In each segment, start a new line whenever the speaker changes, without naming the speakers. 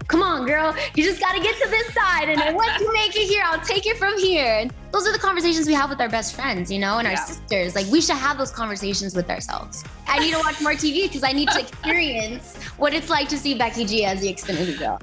come on, girl, you just got to get to this side. And then once you make it here, I'll take it from here. And those are the conversations we have with our best friends, and our sisters. Like, we should have those conversations with ourselves. I need to watch more TV because I need to experience what it's like to see Becky G as the Xfinity girl.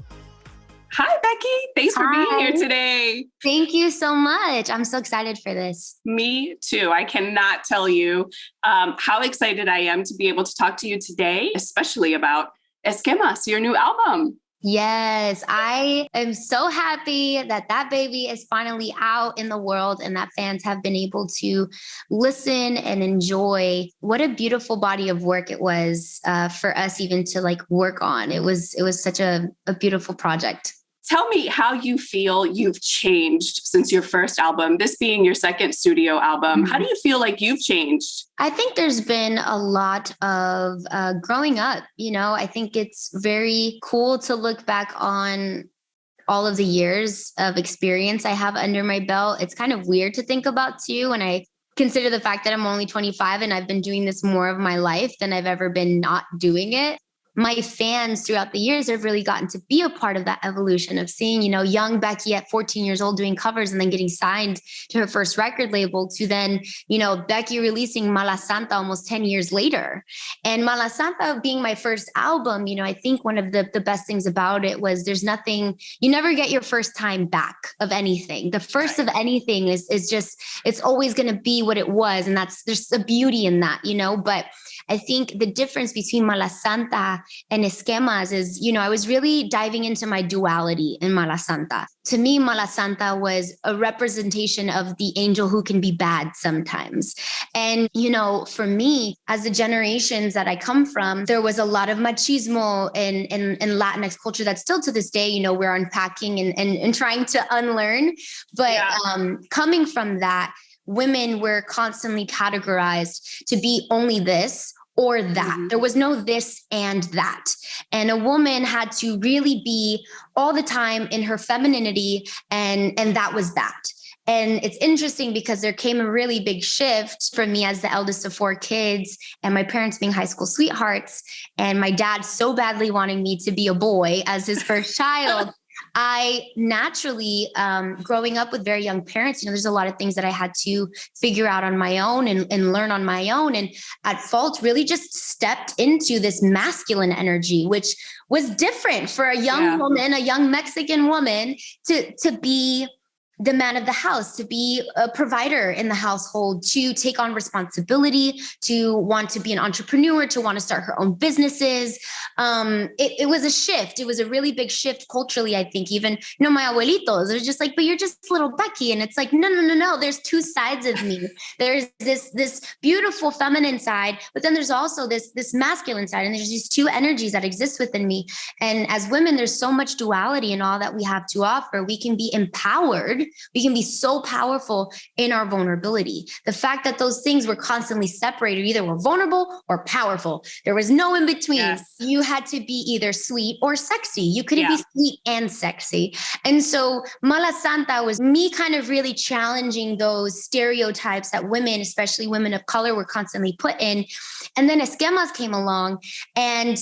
Hi, Becky. Thanks for being here today.
Thank you so much. I'm so excited for this.
Me too. I cannot tell you how excited I am to be able to talk to you today, especially about Eskemas, your new album.
Yes, I am so happy that baby is finally out in the world and that fans have been able to listen and enjoy. What a beautiful body of work it was for us even to work on. It was such a beautiful project.
Tell me how you feel you've changed since your first album, this being your second studio album. How do you feel like you've changed?
I think there's been a lot of growing up. I think it's very cool to look back on all of the years of experience I have under my belt. It's kind of weird to think about too. And I consider the fact that I'm only 25 and I've been doing this more of my life than I've ever been not doing it. My fans throughout the years have really gotten to be a part of that evolution of seeing, young Becky at 14 years old doing covers and then getting signed to her first record label to then, Becky releasing Malasanta almost 10 years later. And Malasanta being my first album, I think one of the best things about it was there's nothing, you never get your first time back of anything. The first of anything is just, it's always going to be what it was. And there's a beauty in that, but I think the difference between Malasanta and Schemas is, I was really diving into my duality in Malasanta. To me, Malasanta was a representation of the angel who can be bad sometimes. And, for me, as the generations that I come from, there was a lot of machismo in Latinx culture that still to this day, we're unpacking and trying to unlearn. But coming from that, women were constantly categorized to be only this or that. Mm-hmm. There was no this and that. And a woman had to really be all the time in her femininity, and that was that. And it's interesting because there came a really big shift for me as the eldest of 4 kids and my parents being high school sweethearts and my dad so badly wanting me to be a boy as his first child. I naturally, growing up with very young parents, there's a lot of things that I had to figure out on my own and learn on my own. And at fault, really just stepped into this masculine energy, which was different for a young woman, a young Mexican woman to be the man of the house, to be a provider in the household, to take on responsibility, to want to be an entrepreneur, to want to start her own businesses. It was a shift. It was a really big shift culturally, I think. Even, my abuelitos, they're just like, but you're just little Becky. And it's like, no. There's 2 sides of me. There's this beautiful feminine side, but then there's also this masculine side. And there's these 2 energies that exist within me. And as women, there's so much duality in all that we have to offer. We can be empowered. We can be so powerful in our vulnerability. The fact that those things were constantly separated, either we're vulnerable or powerful. There was no in between. Yes. You had to be either sweet or sexy. You couldn't be sweet and sexy. And so Malasanta was me kind of really challenging those stereotypes that women, especially women of color, were constantly put in. And then Eskemas came along, and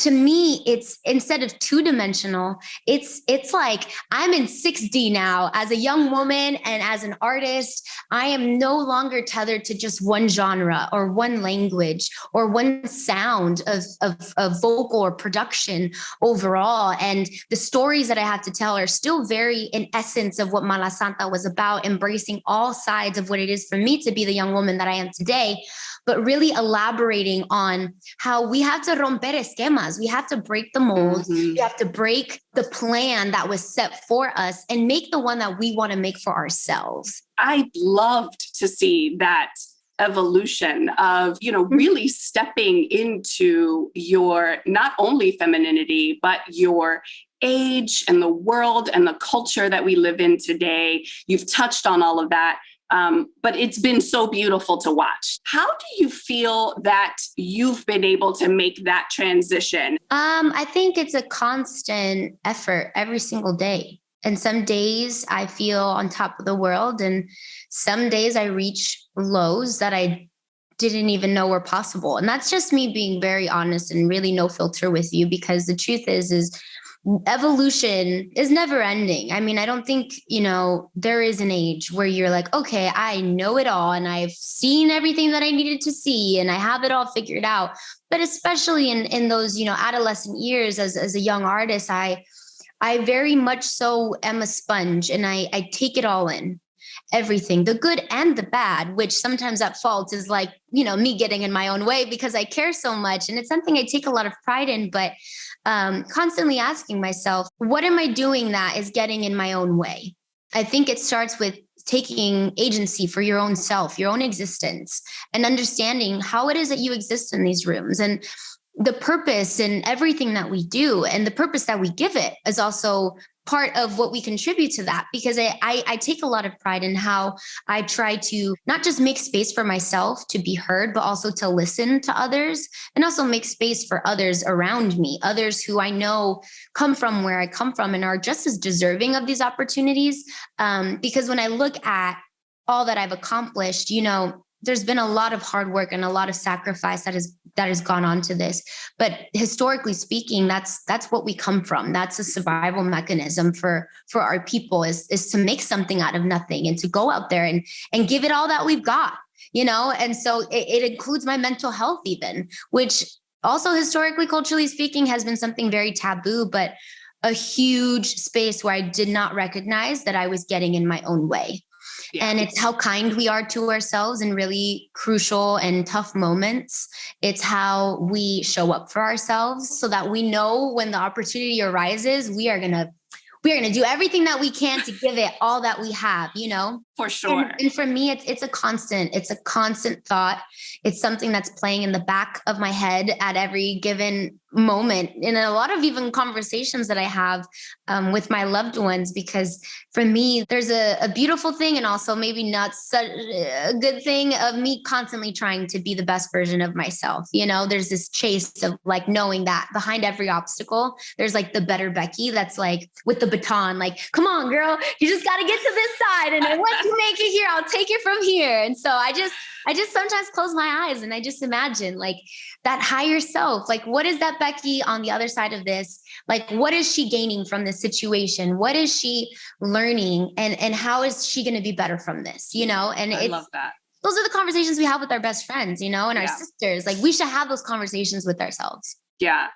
to me, it's instead of 2-dimensional, it's like I'm in 6D now as a young woman and as an artist. I am no longer tethered to just one genre or one language or one sound of vocal or production overall. And the stories that I have to tell are still very in essence of what Malasanta was about, embracing all sides of what it is for me to be the young woman that I am today, but really elaborating on how we have to romper esquemas. We have to break the mold. Mm-hmm. We have to break the plan that was set for us and make the one that we want to make for ourselves.
I loved to see that evolution of, really stepping into your not only femininity, but your age and the world and the culture that we live in today. You've touched on all of that. But it's been so beautiful to watch. How do you feel that you've been able to make that transition?
I think it's a constant effort every single day. And some days I feel on top of the world, and some days I reach lows that I didn't even know were possible. And that's just me being very honest and really no filter with you, because the truth is evolution is never ending. I mean, I don't think, there is an age where you're like, okay, I know it all and I've seen everything that I needed to see and I have it all figured out. But especially in those, adolescent years as a young artist, I very much so am a sponge and I take it all in. Everything, the good and the bad, which sometimes at fault is like, me getting in my own way because I care so much. And it's something I take a lot of pride in, but constantly asking myself, what am I doing that is getting in my own way? I think it starts with taking agency for your own self, your own existence, and understanding how it is that you exist in these rooms. And the purpose and everything that we do and the purpose that we give it is also part of what we contribute to that, because I take a lot of pride in how I try to not just make space for myself to be heard, but also to listen to others and also make space for others around me, others who I know come from where I come from and are just as deserving of these opportunities. Because when I look at all that I've accomplished, there's been a lot of hard work and a lot of sacrifice that has gone on to this. But historically speaking, that's what we come from. That's a survival mechanism for our people is to make something out of nothing and to go out there and give it all that we've got, And so it includes my mental health even, which also historically, culturally speaking, has been something very taboo, but a huge space where I did not recognize that I was getting in my own way. Yeah. And it's how kind we are to ourselves in really crucial and tough moments. It's how we show up for ourselves so that we know when the opportunity arises, we are going to do everything that we can to give it all that we have,
For sure.
And for me, it's a constant thought. It's something that's playing in the back of my head at every given moment in a lot of even conversations that I have with my loved ones, because for me, there's a beautiful thing and also maybe not such a good thing of me constantly trying to be the best version of myself. There's this chase of like knowing that behind every obstacle, there's like the better Becky that's like with the baton, like, come on, girl, you just got to get to this side. And then once you make it here, I'll take it from here. And so I just sometimes close my eyes and I just imagine like that higher self, like what is that Becky on the other side of this? Like, what is she gaining from this situation? What is she learning? And how is she going to be better from this? And
I love that.
Those are the conversations we have with our best friends, and our sisters. Like we should have those conversations with ourselves.
Yeah.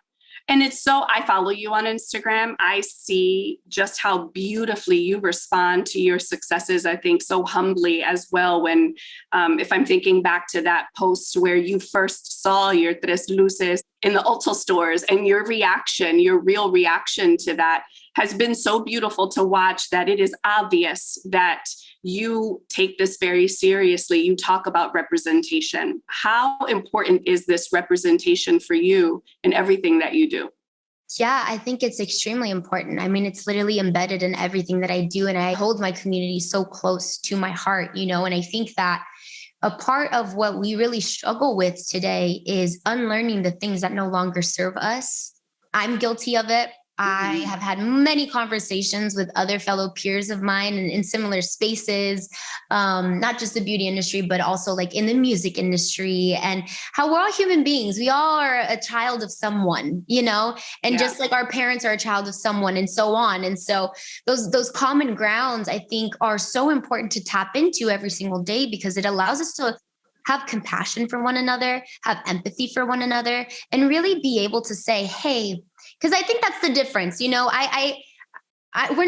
And I follow you on Instagram. I see just how beautifully you respond to your successes, I think so humbly as well. When, if I'm thinking back to that post where you first saw your Tres Luces in the Ulta stores and your real reaction to that has been so beautiful to watch, that it is obvious that you take this very seriously. You talk about representation. How important is this representation for you in everything that you do?
Yeah, I think it's extremely important. I mean, it's literally embedded in everything that I do. And I hold my community so close to my heart, and I think that a part of what we really struggle with today is unlearning the things that no longer serve us. I'm guilty of it. I have had many conversations with other fellow peers of mine in similar spaces, not just the beauty industry, but also like in the music industry, and how we're all human beings. We all are a child of someone, and just like our parents are a child of someone and so on. And so those common grounds, I think, are so important to tap into every single day, because it allows us to have compassion for one another, have empathy for one another, and really be able to say, hey, because I think that's the difference. We're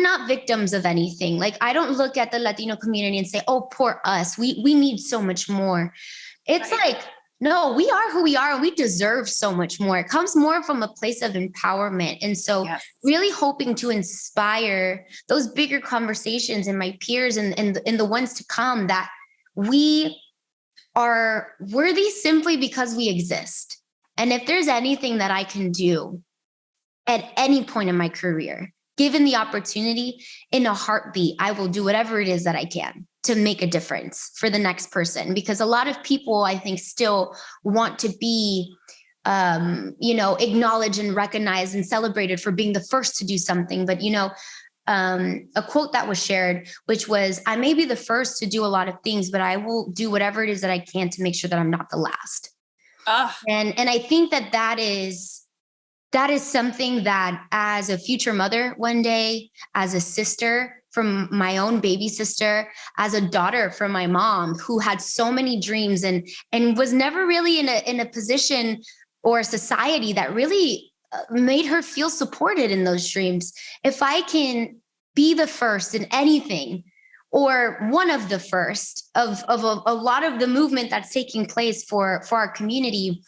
not victims of anything. Like, I don't look at the Latino community and say, oh, poor us. We need so much more. It's right. Like, no, we are who we are and we deserve so much more. It comes more from a place of empowerment. And so really hoping to inspire those bigger conversations in my peers and the ones to come, that we are worthy simply because we exist. And if there's anything that I can do at any point in my career, given the opportunity, in a heartbeat, I will do whatever it is that I can to make a difference for the next person. Because a lot of people, I think, still want to be, acknowledged and recognized and celebrated for being the first to do something. But, a quote that was shared, which was, I may be the first to do a lot of things, but I will do whatever it is that I can to make sure that I'm not the last. And I think that is that is something that as a future mother one day, as a sister from my own baby sister, as a daughter from my mom who had so many dreams and was never really in a position or a society that really made her feel supported in those dreams. If I can be the first in anything, or one of the first of a lot of the movement that's taking place for our community,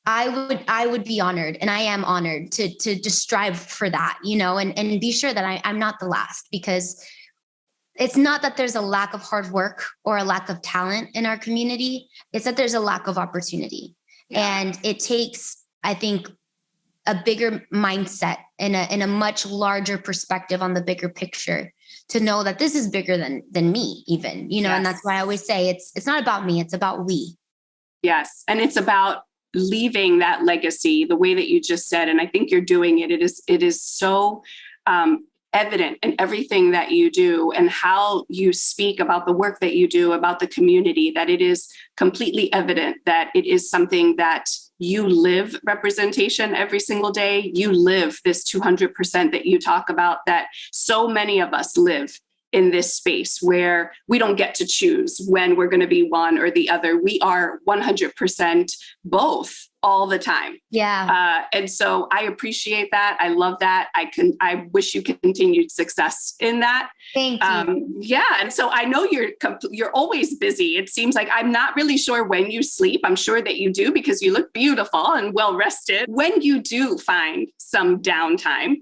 I would be honored, and I am honored to just strive for that, and be sure that I'm not the last, because it's not that there's a lack of hard work or a lack of talent in our community. It's that there's a lack of opportunity. Yeah. And it takes, I think, a bigger mindset and a much larger perspective on the bigger picture to know that this is bigger than me even, yes. And that's why I always say it's not about me, it's about we.
Yes. And it's about leaving that legacy the way that you just said. And I think you're doing it. It is so evident in everything that you do and how you speak about the work that you do, about the community, that it is completely evident that it is something that you live representation every single day. You live this 200% that you talk about, that so many of us live in this space where we don't get to choose when we're going to be one or the other. We are 100% both all the time.
Yeah.
And so I appreciate that. I love that. I wish you continued success in that.
Thank you.
Yeah. And so I know you're always busy. It seems like I'm not really sure when you sleep. I'm sure that you do, because you look beautiful and well rested. When you do find some downtime,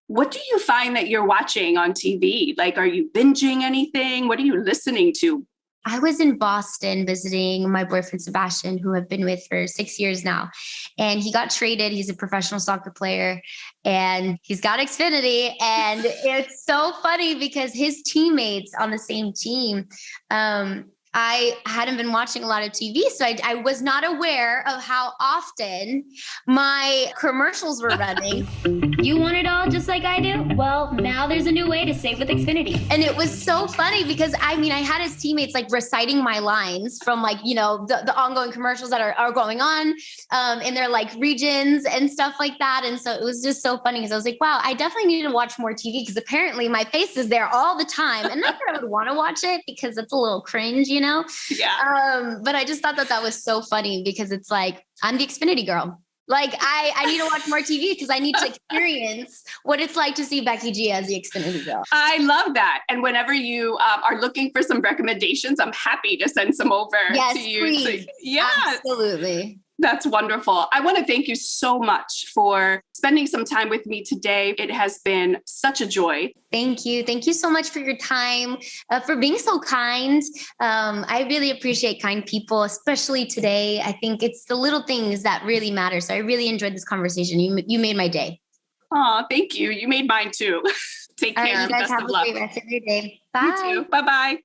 what do you find that you're watching on TV? Like, are you binging anything? What are you listening to?
I was in Boston visiting my boyfriend, Sebastian, who I've been with for 6 years now. And he got traded. He's a professional soccer player and he's got Xfinity. And it's so funny because his teammates on the same team, I hadn't been watching a lot of TV, so I was not aware of how often my commercials were running.
You want it all just like I do? Well, now there's a new way to save with Xfinity.
And it was so funny because, I had his teammates like reciting my lines from the ongoing commercials that are going on in their like regions and stuff like that. And so it was just so funny because I was like, wow, I definitely need to watch more TV because apparently my face is there all the time. And not that I would want to watch it because it's a little cringe,
Yeah.
But I just thought that was so funny because it's like, I'm the Xfinity girl. Like I need to watch more TV because I need to experience what it's like to see Becky G as the Xfinity girl.
I love that. And whenever you are looking for some recommendations, I'm happy to send some over to you.
Please.
Yeah,
absolutely.
That's wonderful. I want to thank you so much for spending some time with me today. It has been such a joy.
Thank you. Thank you so much for your time, for being so kind. I really appreciate kind people, especially today. I think it's the little things that really matter. So I really enjoyed this conversation. You made my day.
Oh, thank you. You made mine too. Take care.
All right, you guys
Best
have
of
a
luck.
great rest of your day. Bye.
You too. Bye-bye.